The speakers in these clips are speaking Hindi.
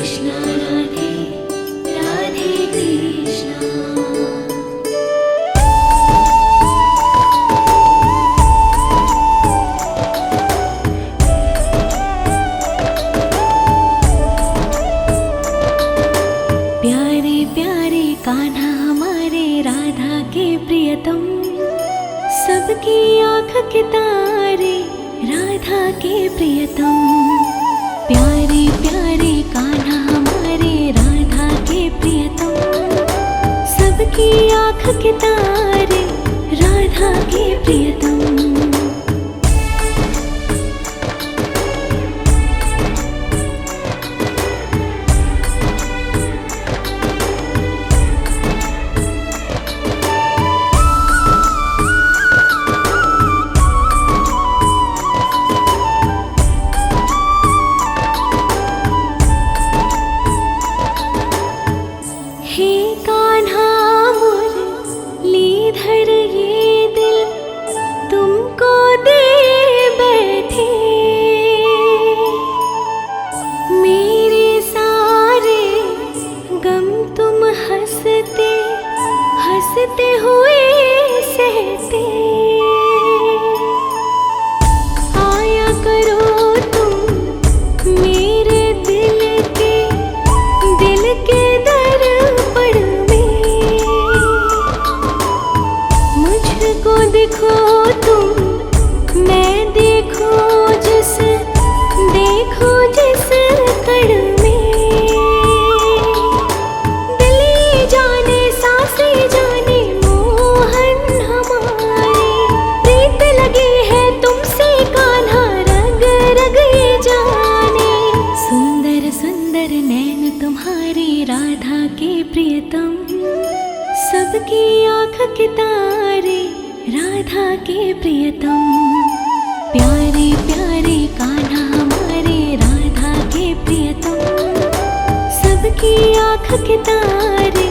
कृष्णा राधे राधे कृष्णा। प्यारे प्यारे कान्हा हमारे राधा के प्रियतम, सबकी आँख के तारे राधा के प्रियतम। प्यारे प्यारे कान्हा हमारे राधा के प्रियतम, सबकी आँख के तारे राधा के प्रियतम। हे कान्हा मुरलीधर ये दिल तुमको दे बैठे, मेरे सारे गम तुम हंसते हंसते हुए सहते। आया करो तुम मेरे दिल के मुझको देखो तुम, मैं देखूं जिस कण में। दिल जाने सांसें जाने मोहन हमारे, प्रीत लगी है तुमसे कान्हा रग रग ये जाने। सुंदर सुंदर नैन तुम्हारे राधा के प्रियतम, सबकी आँख के तारे राधा के प्रियतम। प्यारे प्यारे कान्हा हमारे राधा के प्रियतम, सबकी आँख के तारे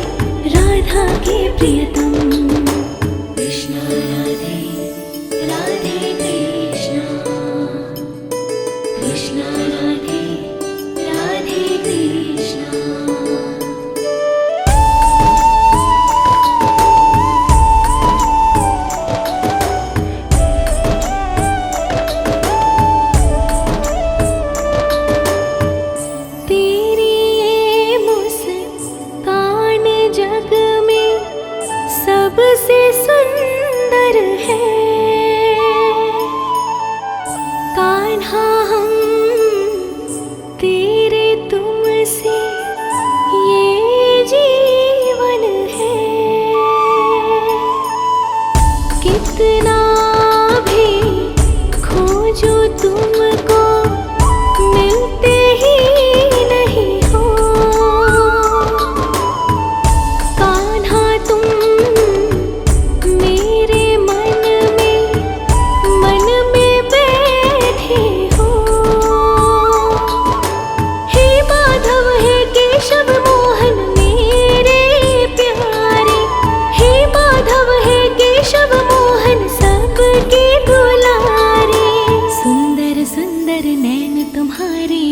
राधा के प्रियतम। कृष्णा राधे राधे कृष्णा, कृष्णा राधे राधे कृष्णा। सबसे सुंदर है कान्हा हम तेरे तुमसे ये जीवन है। कितना भी खोजो तुमको मिलते ही नहीं हो। कान्हा तुम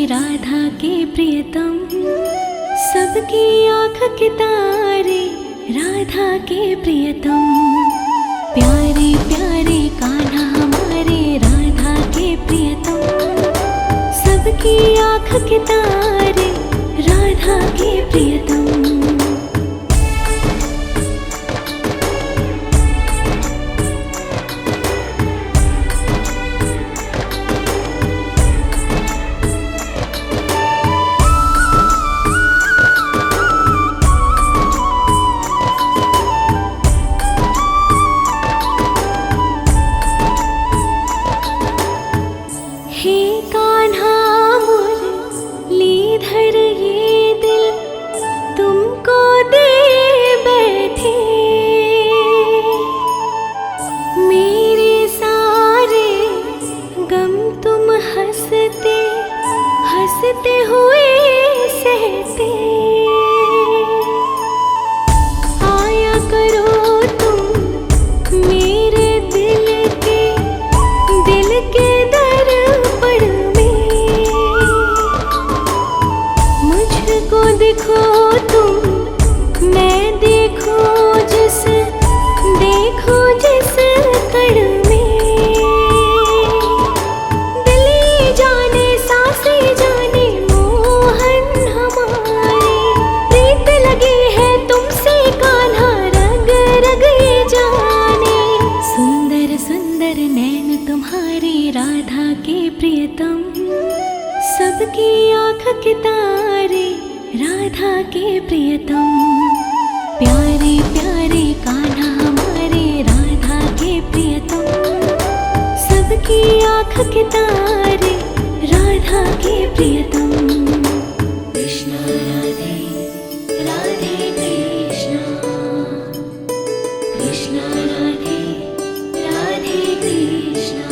राधा के प्रियतम, सबकी आँख के तारे राधा के प्रियतम। प्यारे प्यारे कान्हा हमारे राधा के प्रियतम, सबकी आँख के तारे राधा के प्रियतम। हे कान्हा मुरलीधर देखो तुम, मैं देखूं जिस, देखो जिस कण में। दिल जाने सांसें जाने मोहन हमारे, प्रीत लगी है तुमसे कान्हा रग रग ये जाने। सुंदर सुंदर नैन तुम्हारे राधा के प्रियतम, सबकी आँख के तारे राधा के प्रियतम। प्यारे प्यारे कान्हा हमारे राधा के प्रियतम, सबकी आँख के तारे राधा के प्रियतम। कृष्णा राधे राधे कृष्णा, कृष्णा राधे राधे कृष्णा।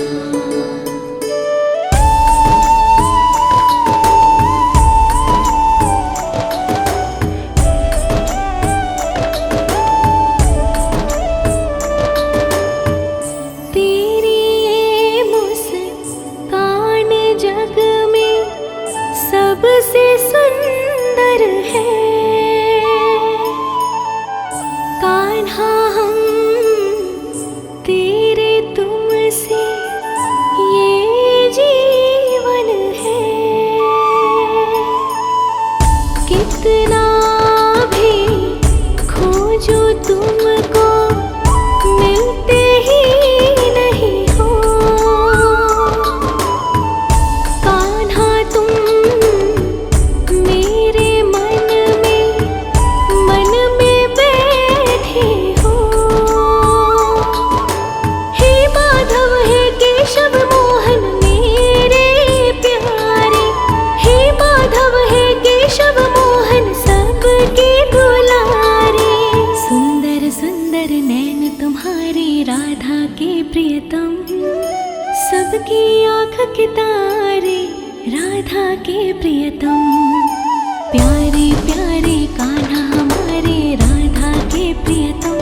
सबसे सुंदर है कान्हा हम तेरे तुमसे ये जीवन है। कितना भी खोजो तुमको मिलते ही नहीं हो। कान्हा तुम राधा के प्रियतम, सबकी आँख के तारे राधा के प्रियतम। प्यारे प्यारे कान्हा हमारे राधा के प्रियतम,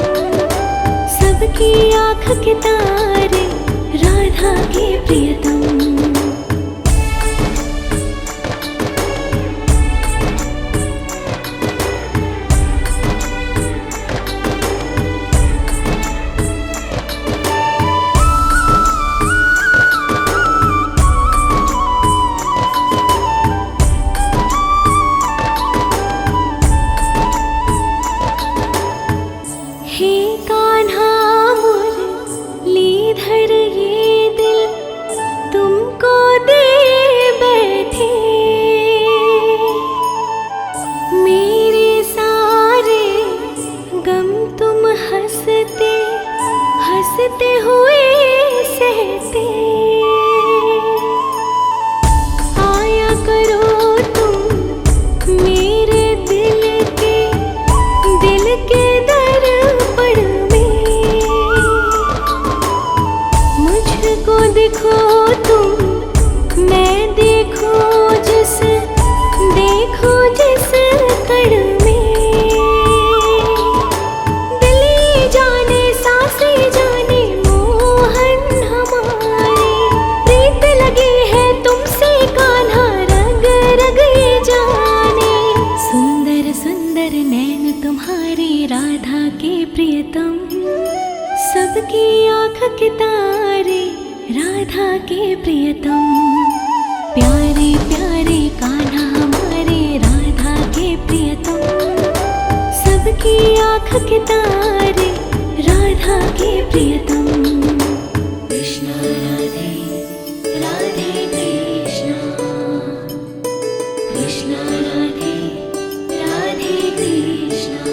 सबकी आँख के तारे राधा के प्रियतम। हे कान्हा मुरलीधर ये दिल तुमको दे बैठे। मेरे सारे गम तुम हंसते हंसते हुए सहते। आया करो तुम मेरे दिल के मुझको देखो तुम, मैं देखूं जिस, देखो जिस कण में। दिल जाने सांसें जाने मोहन हमारे, प्रीत लगी है तुमसे कान्हा रग रग ये जाने। सुंदर सुंदर नैन तुम्हारे राधा के प्रियतम, सबकी आँख के तारे राधा के प्रियतम। प्यारे प्यारे कान्हा हमारे राधा के प्रियतम, सबकी आँख के तारे राधा के प्रियतम। कृष्णा राधे राधे कृष्णा, कृष्णा राधे राधे कृष्णा।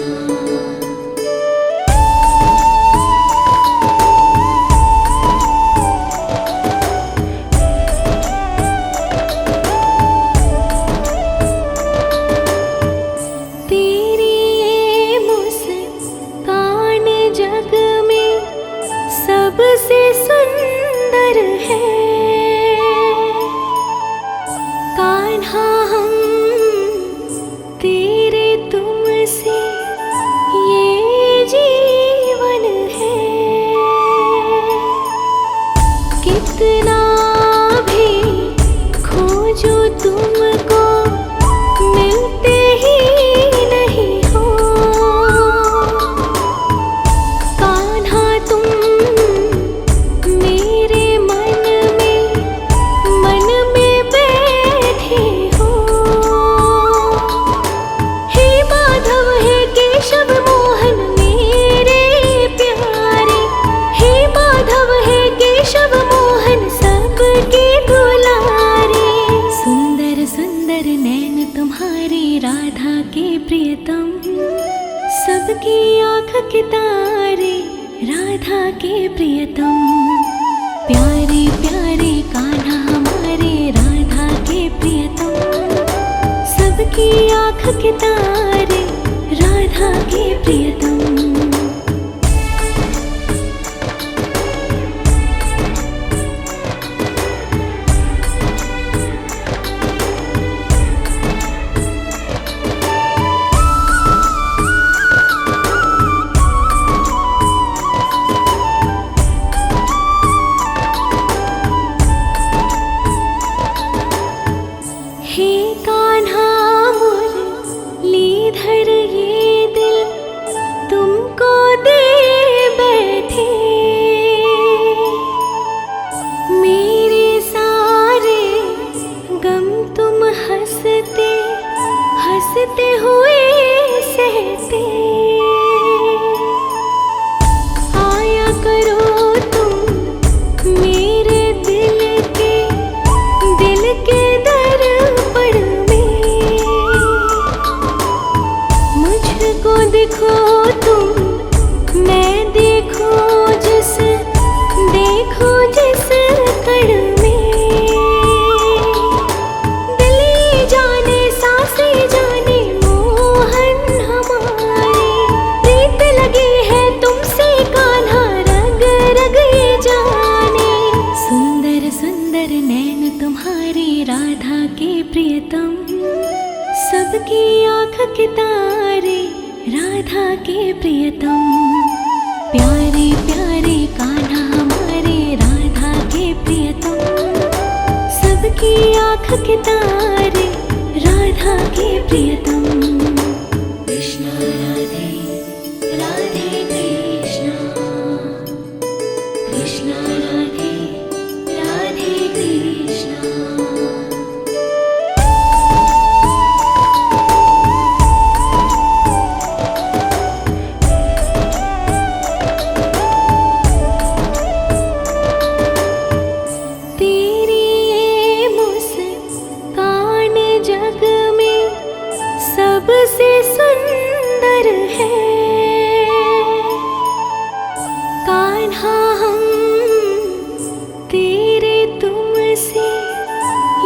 राधा के प्रियतम, सबकी आँख के तारे राधा के प्रियतम। प्यारे प्यारे कान्हा हमारे राधा के प्रियतम, सबकी आँख के तारे राधा के प्रियतम। हे कान्हा मुरलीधर ये दिल तुमको दे बैठे, मेरे सारे गम तुम हंसते हंसते हुए सहते। आया करो तुम मेरे दिल के दर्पण में, मुझको देखो तुम मैं देखूं जिस कण में। दिल जाने सांसें जाने मोहन हमारे, प्रीत लगी है तुमसे कान्हा रग रग ये जाने। सुंदर सुंदर नैन तुम्हारे राधा के प्रियतम, सबकी आँख के तारे राधा के प्रियतम। प्यारे प्यारे कान्हा हमारे राधा के प्रियतम, सबकी आँख के तारे राधा के प्रियतम। कृष्ण राधे राधे कृष्ण, कृष्ण राधे राधे कृष्ण। सबसे सुंदर है कान्हा हम तेरे तुमसे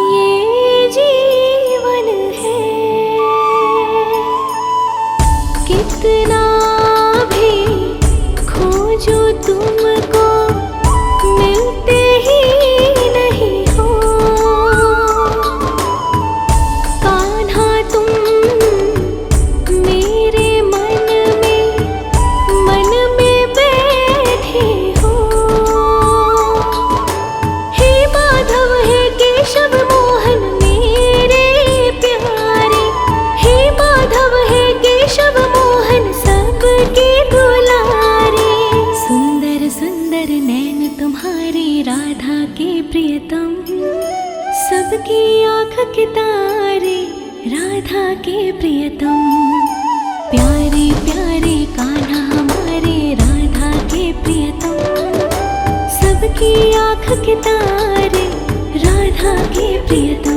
ये जीवन है। कितना भी खोजो तुमको मिलते ही नहीं हो। कान्हा तुम मेरे मन में बैठे हो। हे माधव हे केशव मोहन मेरे प्यारे, हे माधव हे केशव मोहन सबके दुलारे। सुंदर सुंदर नैन तुम्हारे राधा के प्रियतम, सबकी आँख के तारे राधा के प्रियतम। प्यारे प्यारे कान्हा हमारे राधा के प्रियतम, सबकी आँख के तारे राधा के प्रियतम।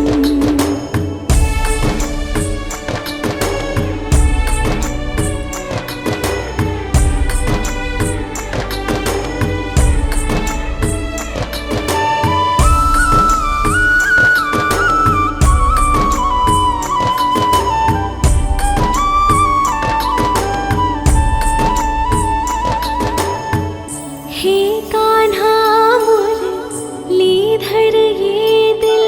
हे कान्हा मुरलीधर ये दिल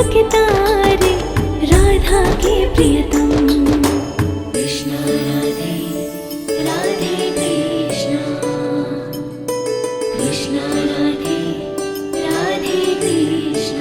के तारे, राधा के प्रियतम। कृष्ण राधे राधे कृष्ण, कृष्ण राधे राधे कृष्ण।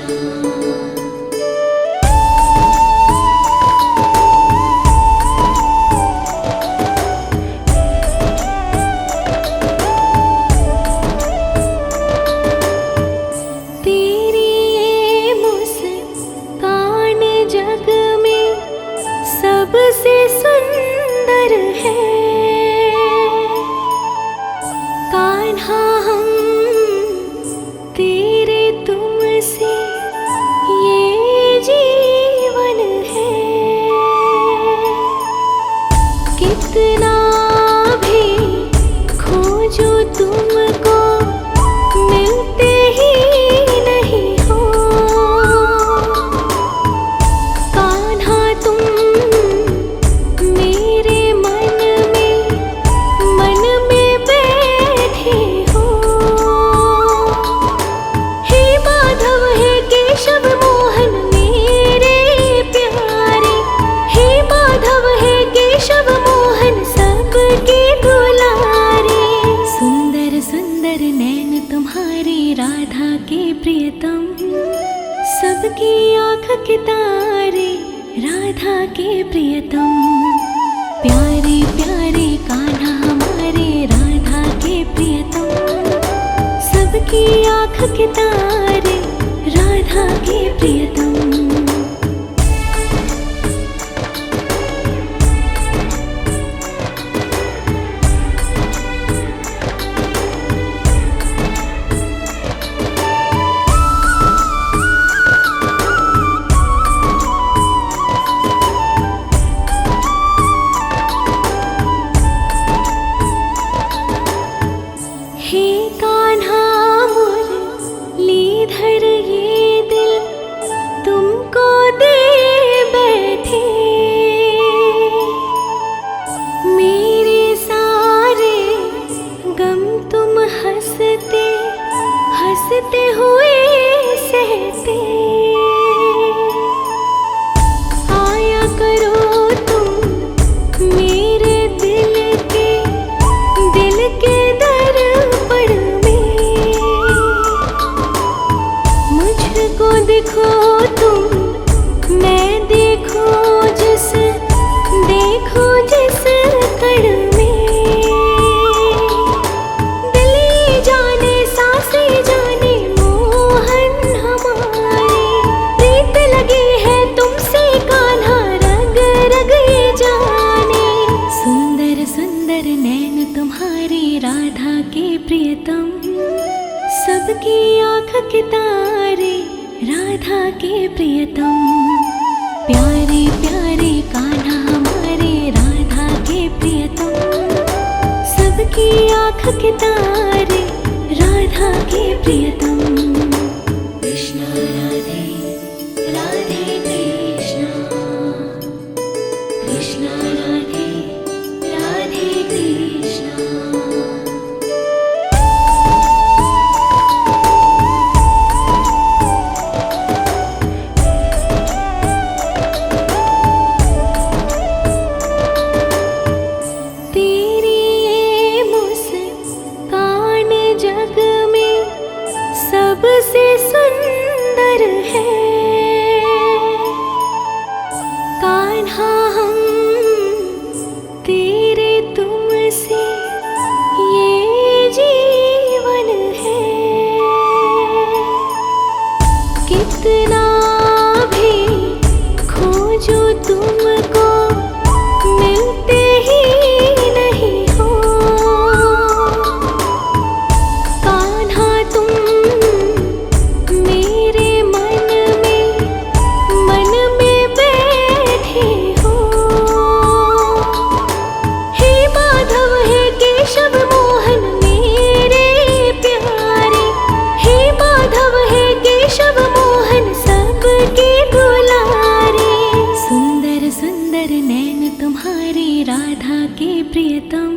तेरी ये मुस्कान जग में सबसे सुंदर है। कान्हा हम तेरे तुमसे ये जीवन है। कितना भी खोजो तुमको मिलते ही नहीं हो। कान्हा तुम मेरे मन में बैठे हो। हे माधव हे केशव मोहन मेरे प्यारे, हे माधव हे केशव मोहन सबके दुलारे। सुंदर सुंदर नैन तुम्हारे राधा के प्रियतम, सबकी आँख के तारे, राधा के प्रियतम। प्यारे प्यारे कान्हा हमारे राधा के प्रियतम, सबकी आँख के तारे, राधा के प्रियतम। हे कान्हा मुरलीधर ये दिल तुमको दे बैठे। मेरे सारे गम तुम हंसते हंसते हुए सहते। आया करो तुम मेरे दिल के दर्पण में। मुझको देखो तुम, मैं देखूं जिस कण में। दिल जाने सांसें जाने मोहन हमारे, प्रीत लगी है तुमसे कान्हा रग रग ये जाने। सुंदर सुंदर नैन तुम्हारे राधा के प्रियतम, सबकी आँख के तारे, राधा के प्रियतम। प्यारे प्यारे कान्हा हमारे राधा के प्रियतम, सबकी आँख के तारे, राधा के प्रियतम। कृष्ण राधे राधे कृष्ण, कृष्ण राधे राधे कृष्ण। तेरी ये मुस्कान जग में सबसे सुंदर है। कान्हा हम तेरे तुमसे ये जीवन है। कितना भी खोजो तुमको मिलते ही नहीं हो। कान्हा तुम मेरे मन में बैठे हो। हे माधव हे केशव मोहन मेरे प्यारे, हे माधव हे केशव मोहन सबके दुलारे। सुंदर सुंदर नैन तुम्हारे राधा के प्रियतम,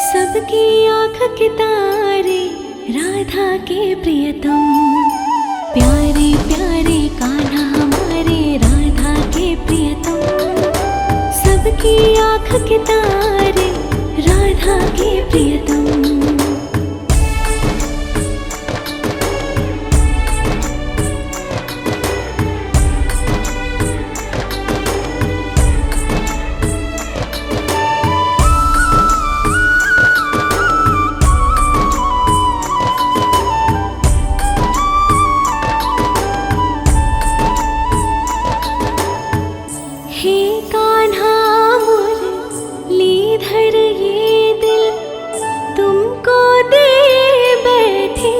सबकी आँख के तारे, राधा के प्रियतम। प्यारे प्यारे कान्हा सबकी आँख के तारे राधा के प्रियतम। हे कान्हा मुरलीधर ये दिल तुमको दे बैठे,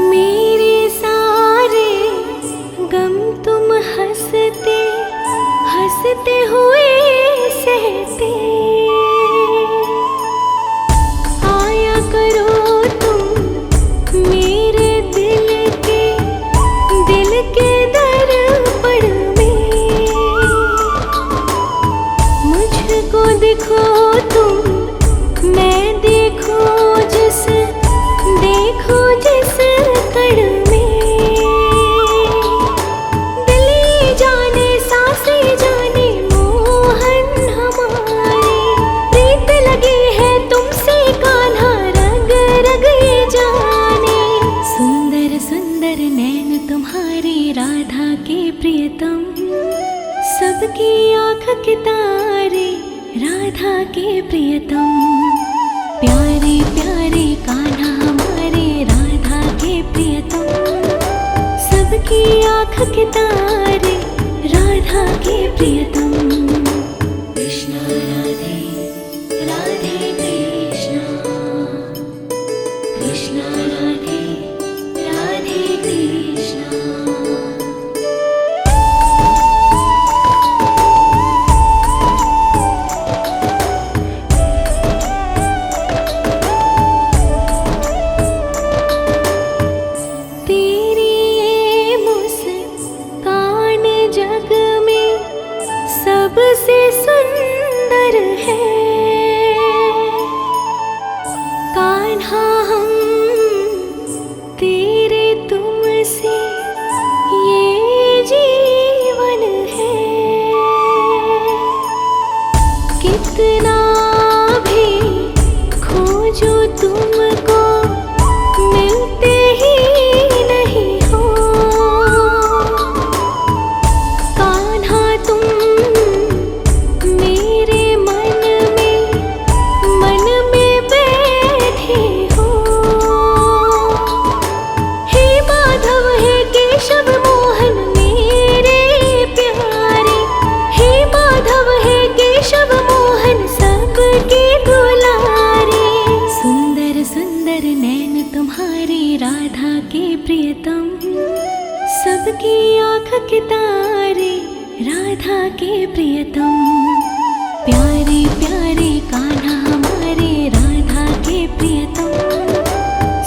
मेरे सारे गम तुम हंसते हंसते हुए सहते। आया करो तुम मेरे दिल के दर्पण में, मुझको देखो तुम मैं देखूं जिस कण में। दिल जाने सांसें जाने मोहन हमारे, प्रीत लगी है तुमसे कान्हा रग रग ये जाने। सुंदर सुंदर नैन तुम्हारे राधा के प्रियतम, सबकी आँख के तारे राधा के प्रियतम। प्यारे प्यारे कान्हा हमारे राधा के प्रियतम, सबकी आँख के तारे राधा के प्रियतम। कृष्ण राधे राधे कृष्ण, कृष्ण राधे राधे कृष्ण। तेरी ये मुस्कान जग में सबसे सुंदर है, कान्हा हम तेरे तुमसे ये जीवन है। कितना भी खोजो तुमको मिलते ही नहीं हो, कान्हा तुम मेरे मन में बैठे हो। हे माधव हे केशव मोहन मेरे प्यारे, हे माधव हे केशव मोहन सबके दुलारे। सुंदर सुंदर नैन तुम्हारे राधा के प्रियतम, सबकी आँख के तारे राधा के प्रियतम। प्यारे प्यारे कान्हा हमारे राधा के प्रियतम,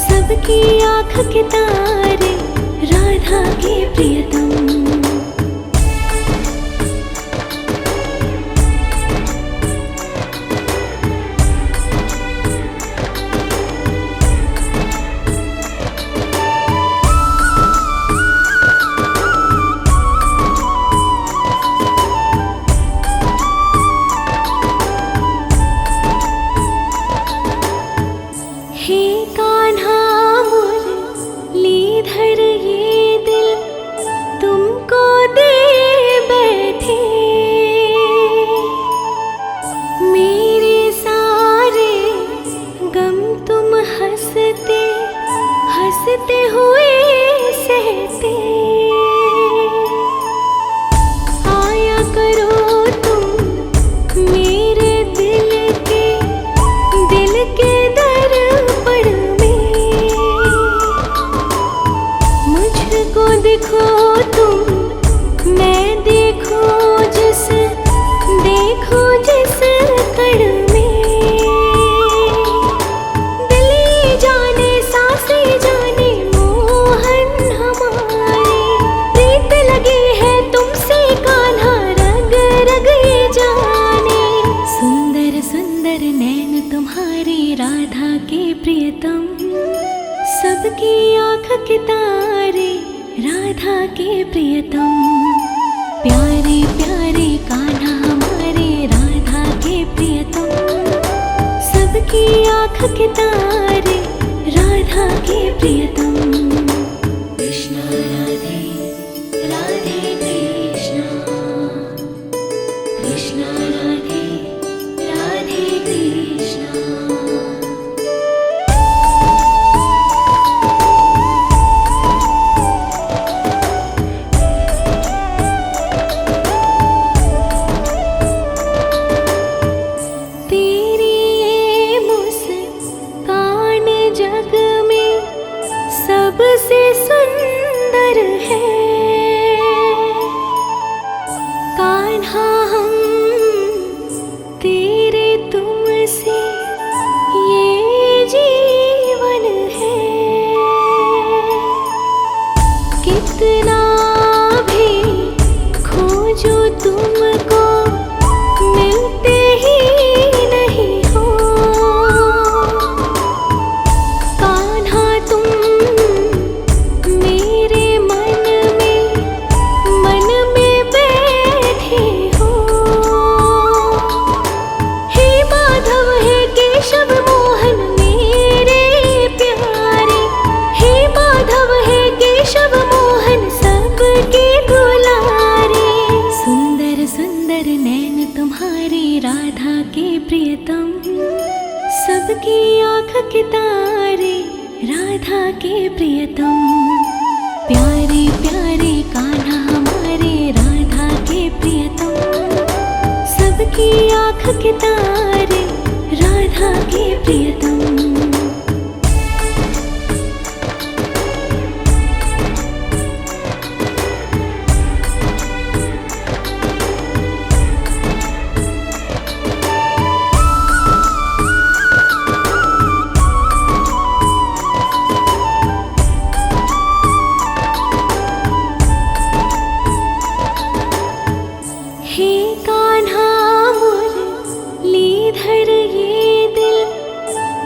सबकी आँख के तारे राधा के प्रियतम। हे कान्हा मुरलीधर ये दिल तुमको दे बैठे, मेरे सारे गम तुम हंसते हंसते हुए सहते। आया करो तुम मेरे दिल के दर्पण में, मुझको देखो तुम मैं देखूं जिस कण में। दिल जाने सांसें जाने मोहन हमारे, प्रीत लगी है तुमसे कान्हा रग रग ये जाने। सुंदर सुंदर नैन तुम्हारे राधा के प्रियतम, सबकी आँख के तारे राधा के प्रियतम। प्यारे प्यारे कान्हा हमारे राधा के प्रियतम, सबकी आँख के तारे राधा के प्रियतम। कृष्ण राधे राधे कृष्ण, कृष्ण राधे राधे कृष्ण। तेरी ये मुस्कान जग में सबसे सुंदर है। कान्हा हम तेरे तुमसे ये जीवन है। कितना भी खोजो तुमको मिलते ही नहीं हो। कान्हा तुम मेरे मन में बैठे हो। हे माधव हे केशव मोहन मेरे प्यारे, हे माधव हे केशव मोहन सबके दुलारे। सुंदर सुंदर नैन तुम्हारे राधा के प्रियतम, सबकी आँख के तारे राधा के प्रियतम। प्यारे प्यारे कान्हा हमारे राधा के प्रियतम, सबकी आँख के तारे राधा के प्रियतम। हे कान्हा मुरलीधर ये दिल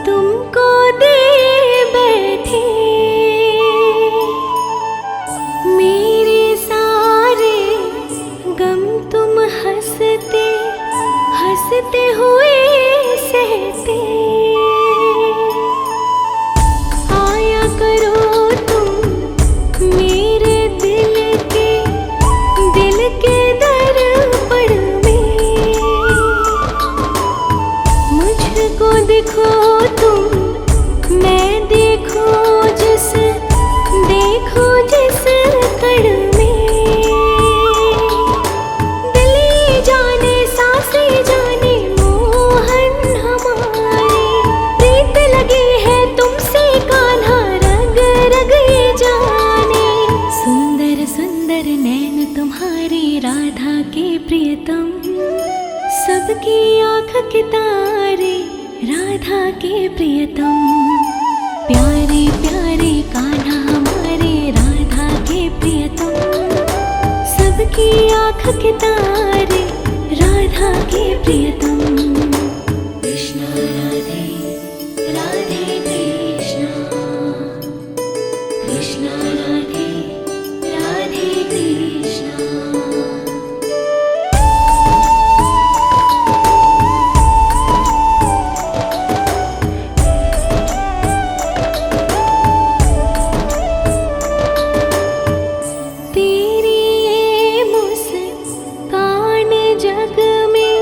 तुमको दे बैठे। मेरे सारे गम तुम हंसते हंसते हुए सहते। आया करो तुम मेरे दिल के दर्पण में। मुझको देखो तुम मैं देखूं जिस कण में। दिल ये जाने सांसें जाने मोहन हमारे। प्रीत लगी है तुमसे कान्हा रग रग ये जाने। सुंदर सुंदर नैन तुम्हारे राधा के प्रियतम, सबकी आँख के तारे राधा के प्रियतम। प्यारे प्यारे कान्हा हमारे राधा के प्रियतम, सबकी आँख के तारे राधा के प्रियतम। कृष्ण राधे राधे कृष्ण, कृष्ण राधे राधे कृष्ण। तेरी ये मुस्कान जग में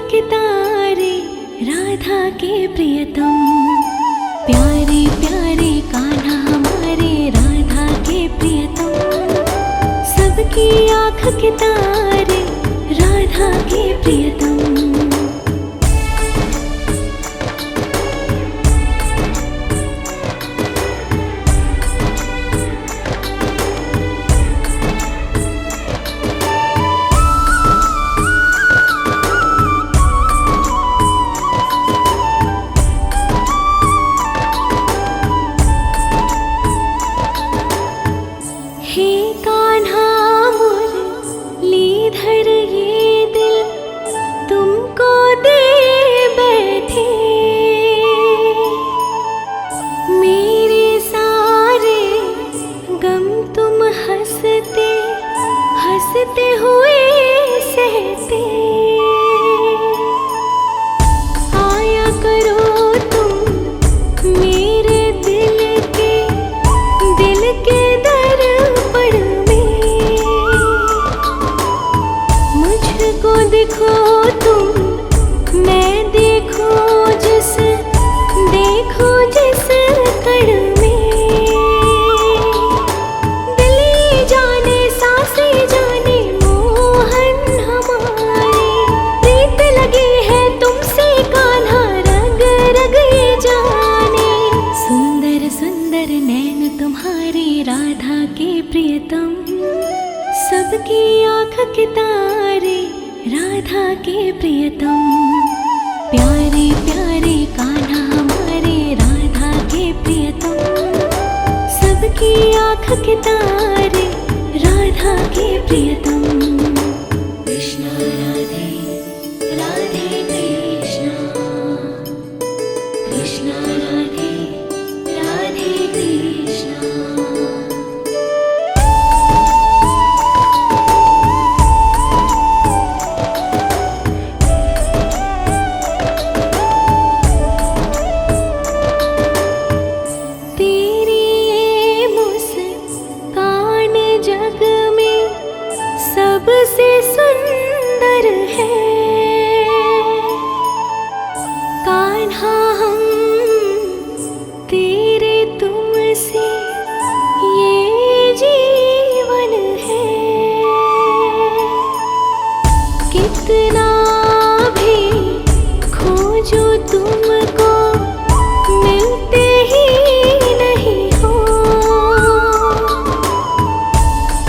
के तारे राधा के प्रियतम, प्यारे प्यारे कान्हा हमारे राधा के प्रियतम, सबकी आँख के तारे राधा के प्रियतम। हे कान्हा मुरलीधर ये दिल तुमको दे बैठे, मेरे सारे गम तुम हंसते हंसते हुए सहते। आया करो तुम मेरे दिल के दर्पण में, मुझको देखो तुम मैं देखूं जिस कण में। दिल जाने सांसें जाने मोहन हमारे, प्रीत लगी है तुमसे कान्हा रग रग ये जाने। सुंदर सुंदर नैन तुम्हारे राधा के प्रियतम, सबकी आँख के तारे राधा के प्रियतम, प्यारे प्यारे कान्हा हमारे राधा के प्रियतम, सबकी आँख के तारे राधा के प्रियतम। कृष्ण राधे राधे कृष्ण, कृष्ण राधे राधे कृष्ण। तेरी ये मुस्कान जग में सबसे सुंदर है, कान्हा हम तेरे तुमसे ये जीवन है। कितना भी खोजो तुमको मिलते ही नहीं हो,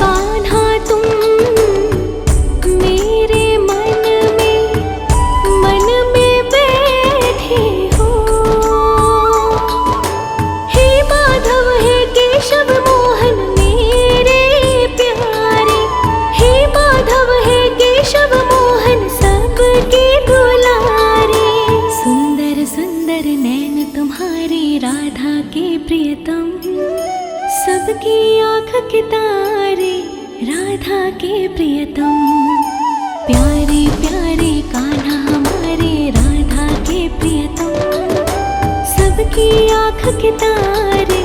कान्हा तुम मेरे मन में बैठे हो। हे माधव हे केशव मोहन मेरे प्यारे, हे माधव हे केशव मोहन सबके दुलारे। सुंदर सुंदर नैन तुम्हारे राधा के प्रियतम, सबकी आँख के तारे राधा के प्रियतम, प्यारे प्यारे कान्हा हमारे राधा के प्रियतम, सबकी आँख के तारे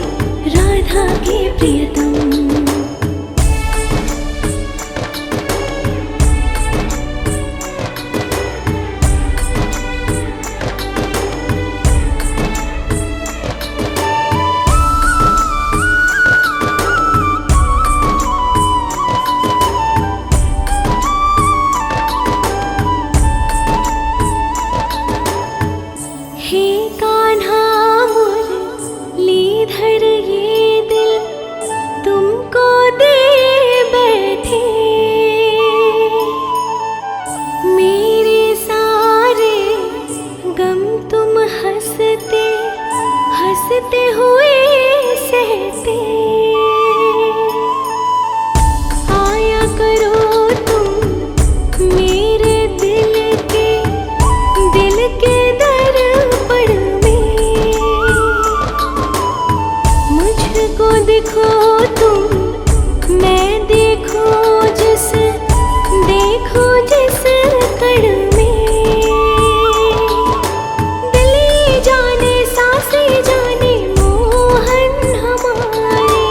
राधा के प्रियतम। हे कान्हा मुरलीधर ये दिल तुमको दे बैठे, मेरे सारे गम तुम हंसते हंसते हुए सहते। आया करो तुम मेरे दिल के दर्पण में, मुझको देखो तुम मैं देखूं जिस कण में। दिल जाने सांसें जाने मोहन हमारे,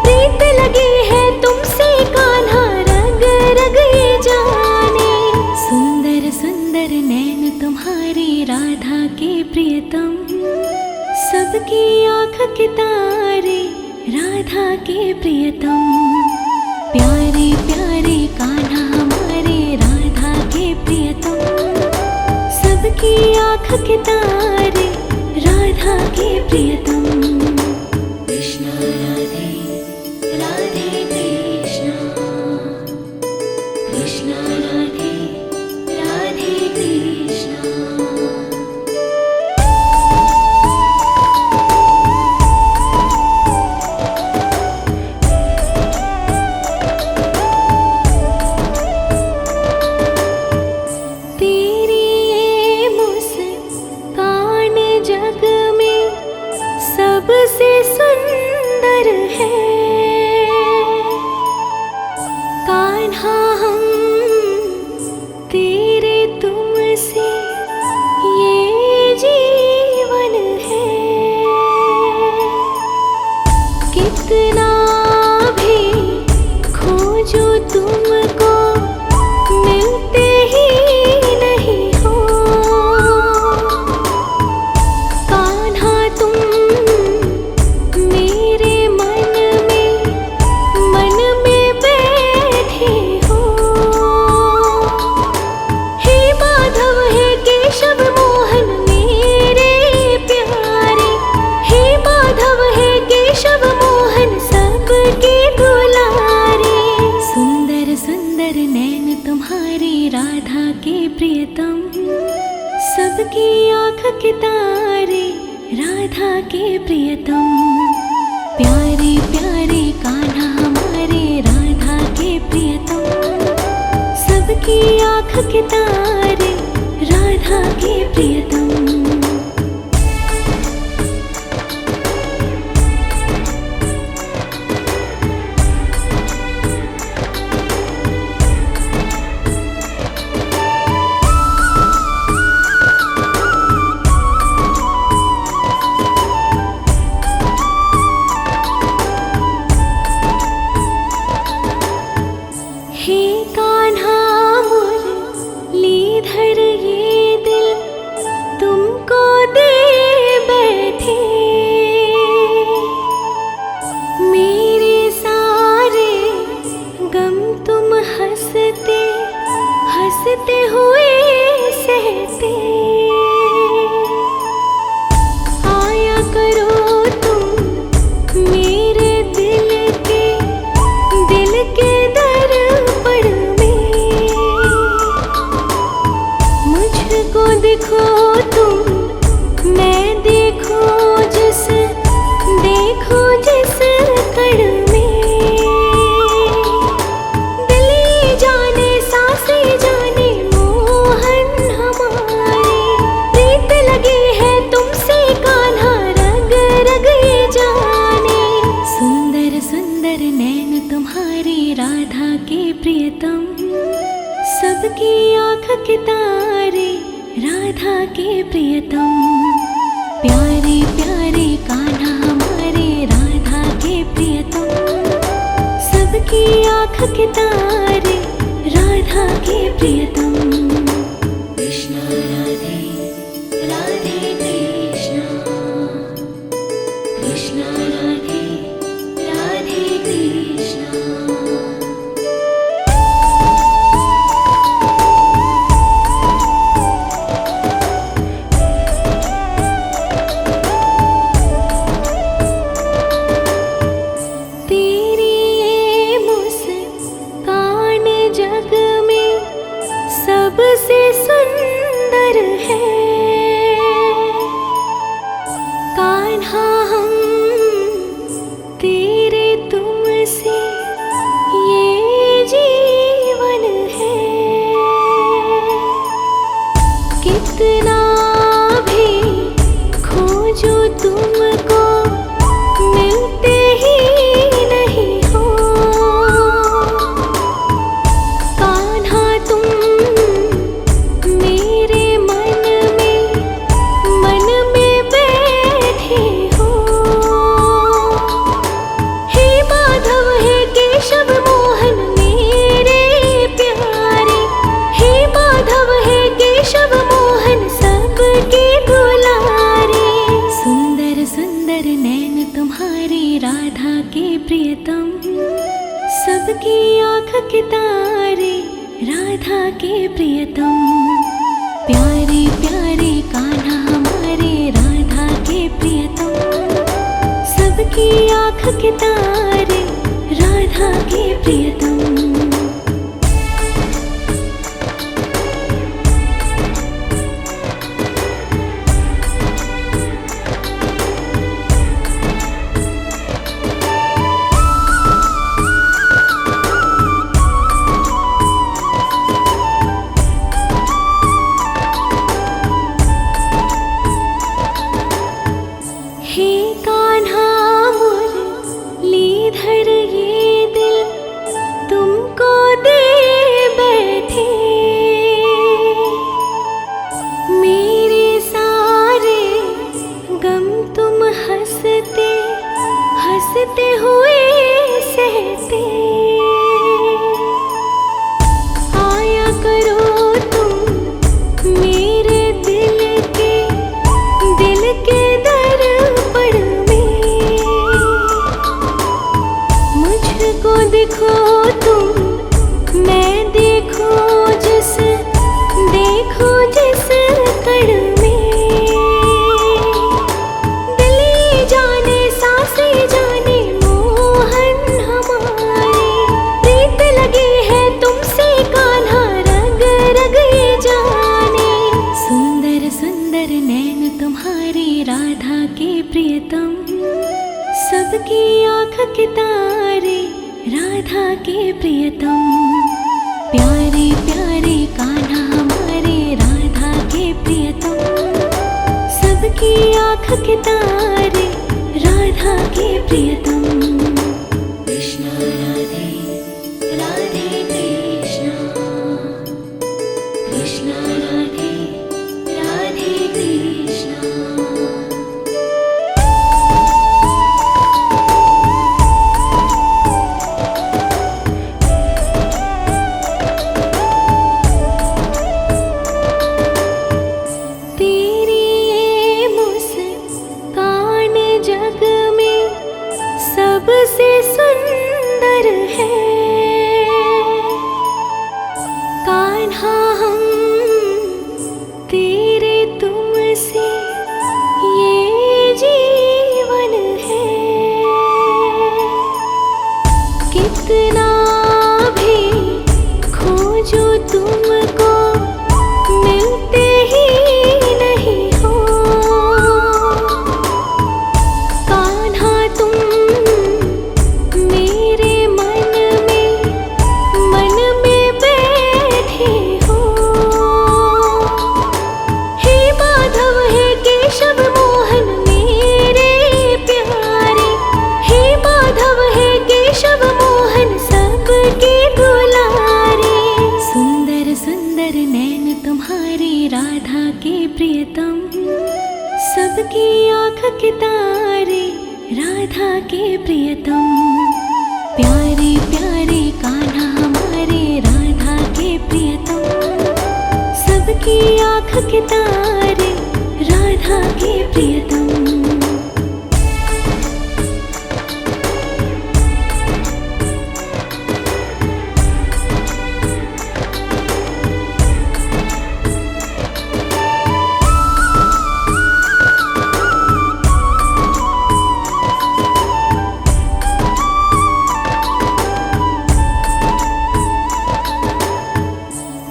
प्रीत लगी है तुमसे कान्हा रग रग ये जाने। सुंदर सुंदर नैन के प्रियतम, प्यारे प्यारे कान्हा हमारे राधा के प्रियतम, सबकी आँख के तारे राधा के प्रियतम। कृष्ण राधे राधे कृष्ण, कृष्ण राधे राधे कृष्ण। तेरी ये मुस्कान जग में सबसे सुंदर है, कान्हा हम तेरे तुमसे ये जीवन है। कितना भी खोजो तुमको मिलते ही नहीं हो, कान्हा तुम मेरे मन में बैठे हो। हे माधव हे केशव मोहन मेरे प्यारे, हे माधव हे केशव मोहन सबके दुलारे। सुंदर सुंदर नैन तुम्हारे राधा के प्रियतम, सबकी आँख के तारे राधा के प्रियतम, प्यारे प्यारे कान्हा हमारे राधा के प्रियतम, सबकी आँख के तारे राधा के प्रियतम। हे कान्हा मुरलीधर ये दिल तुमको दे बैठे, मेरे सारे गम तुम हंसते हंसते हुए सहते। आया करो तुम मेरे दिल के दर्पण में, मुझको देखो तुम मैं देखूं जिस कण में। दिल जाने सांसें जाने मोहन हमारे, प्रीत लगी है तुमसे कान्हा रग रग ये जाने। सुंदर सुंदर नैन तुम्हारे राधा के प्रियतम, सबकी आँख के तारे राधा के प्रियतम, प्यारे प्यारे कान्हा हमारे राधा के प्रियतम, सबकी आँख के तारे राधा के प्रियतम। कृष्ण राधे राधे कृष्ण, कृष्ण राधे राधे कृष्ण। तेरी ये मुस्कान जग में राधा के प्रियतम, सबकी आँख के तारे राधा के प्रियतम। प्यारे प्यारे कान्हा हमारे राधा के प्रियतम, सबकी आँख के तारे राधा के प्रियतम। हे कान्हा मुरलीधर ये दिल तुमको दे बैठे, मेरे सारे गम तुम हंसते हंसते हुए सहते। आया करो तुम मेरे दिल के दर्पण में, मुझको देखो तुम मैं देखूं जिस कण में। दिल जाने सांसें जाने मोहन हमारे, प्रीत लगी है तुमसे कान्हा रग रग ये जाने। सुंदर सुंदर नैन तुम्हारे राधा के प्रियतम, सबकी आँख के तारे राधा के प्रियतम। प्यारे प्यारे कान्हा हमारे राधा के प्रियतम, सबकी आँख के तारे राधा के प्रियतम। कृष्ण राधे राधे कृष्ण, कृष्ण राधे राधे कृष्ण। तेरी ये मुस्कान जग में सबसे सुंदर है, कान्हा हम तेरे तुमसे ये जीवन है। कितना भी खोजो तुमको मिलते ही नहीं हो, कान्हा तुम मेरे मन में बैठे हो। हे माधव हे केशव मोहन मेरे प्यारे, हे माधव हे केशव मोहन सबके दुलारे। सुंदर सुंदर नैन तुम्हारे राधा के प्रियतम, सबकी आँख के तारे राधा के प्रियतम। प्यारे प्यारे कान्हा हमारे राधा के प्रियतम, सबकी आँख के तारे राधा के प्रियतम।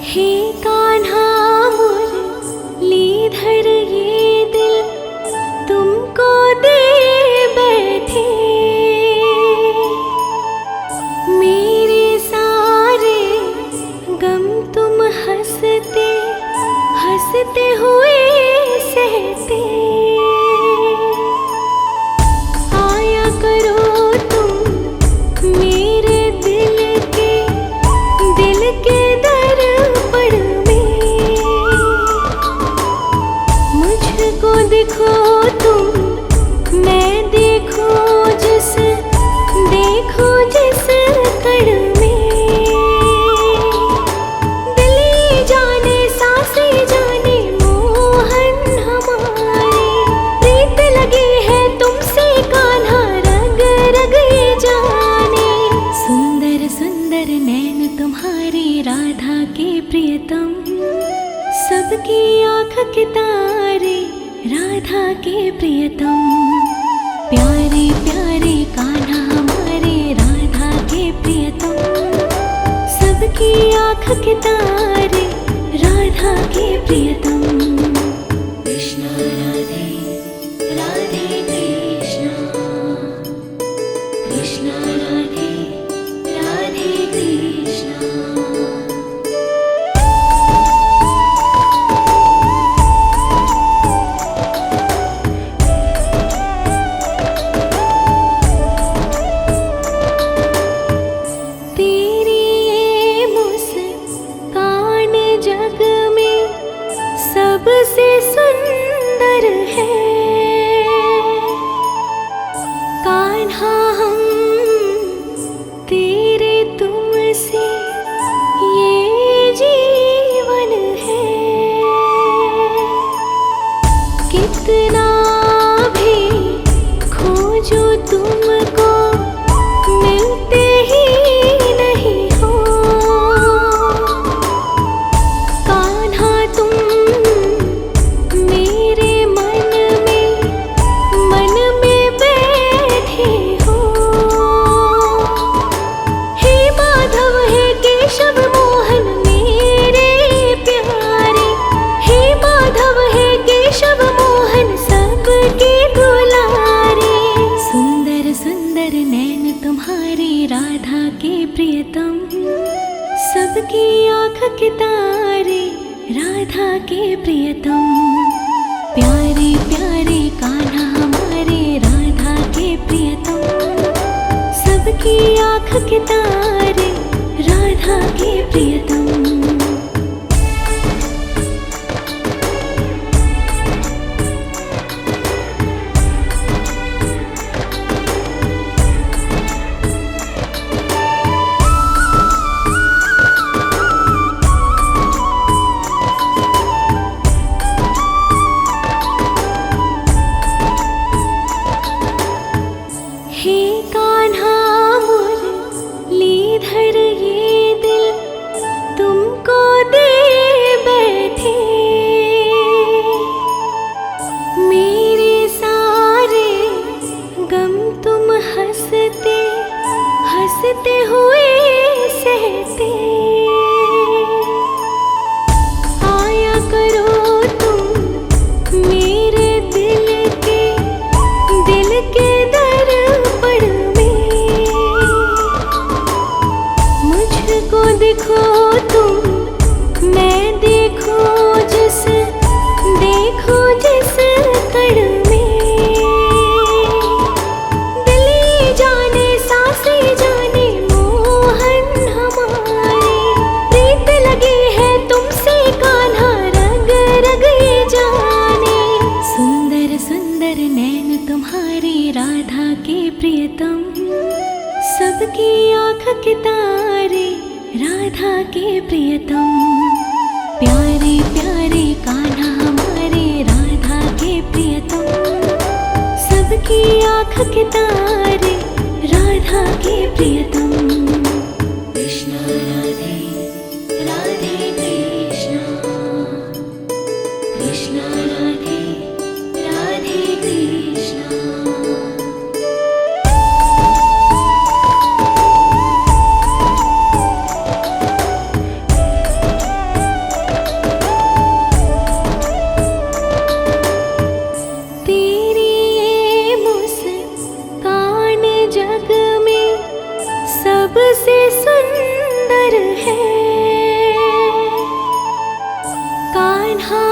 हे कान्हा मुरलीधर ये दिल के प्रियतम। प्यारे प्यारे कान्हा हमारे राधा के प्रियतम। सबकी आँख के तारे राधा के प्रियतम। कृष्ण राधे राधे कृष्ण कृष्ण राधे राधे कृष्ण। तेरी ये मुस्कान जग में सबसे सुंदर है। कान्हा हम तेरे तुमसे ये जीवन है। कितना भी खोजो तुमको मिलते ही नहीं हो। कान्हा तुम मेरे मन में बैठे हो। हे माधव हे केशव मोहन मेरे प्यारे। हे माधव हे केशव मोहन सबके दुलारे। सुंदर सुंदर नैन तुम्हारे राधा के प्रियतम। सबकी आँख के तारे राधा के प्रियतम। प्यारे प्यारे कान्हा हमारे राधा के प्रियतम। सबकी आँख के तारे राधा के प्रियतम। हे कान्हा मुरलीधर ये दिल तुमको दे बैठे। मेरे सारे गम तुम हंसते हंसते हुए सहते। आया करो तुम मेरे दिल के दर्पण में। मुझको देखो तुम मैं देखो जिस कण में। दिल जाने सांसें जाने मोहन हमारे। प्रीत लगी है तुमसे कान्हा रग रग ये जाने। सुंदर सुंदर नैन तुम्हारे राधा के प्रियतम। सबकी आँख के तारे राधा के प्रियतम। प्यारे प्यारे कान्हा हमारे राधा के प्रियतम। सबकी आँख के तारे राधा के प्रियतम। कृष्ण राधे राधे कृष्ण कृष्ण राधे राधे कृष्ण। तेरी ये मुस्कान जग में सबसे सुंदर है। कान्हा